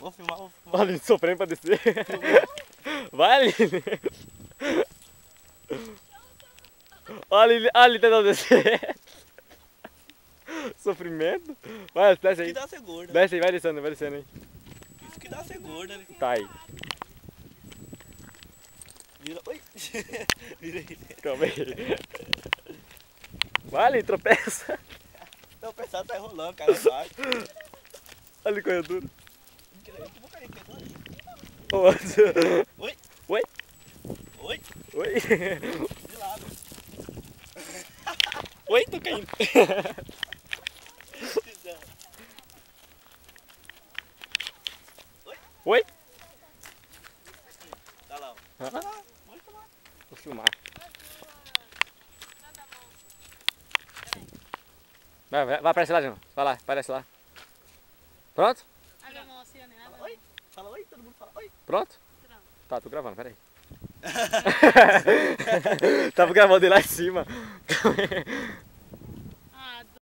Vou filmar, vou filmar. Olha, ele sofrendo pra descer. Vai, Aline. Olha ele tentando descer. Sofrimento. Vai, desce Isso que aí. dá ser gorda. Desce aí, vai descendo aí. Isso que dá ser gorda, né? Tá aí. Vira. Oi! Vira aí. Calma aí. Vai, Aline, tropeça. Não, o pessoal tá enrolando, cara, baixo. Olha o corredor. Eu vou cair aqui agora. Oi. Oi? Oi. Oi? Oi. De lado. Oi, tô caindo. Oi. Tá lá, ó. Ah, Vai lá. vou filmar. Vai, aparece lá, João. Vai lá, aparece lá. Pronto? Abre a mão assim, né? Fala oi. Fala oi, todo mundo fala oi. Pronto? Pronto. Tá, tô gravando, peraí. Tava gravando ele lá em cima.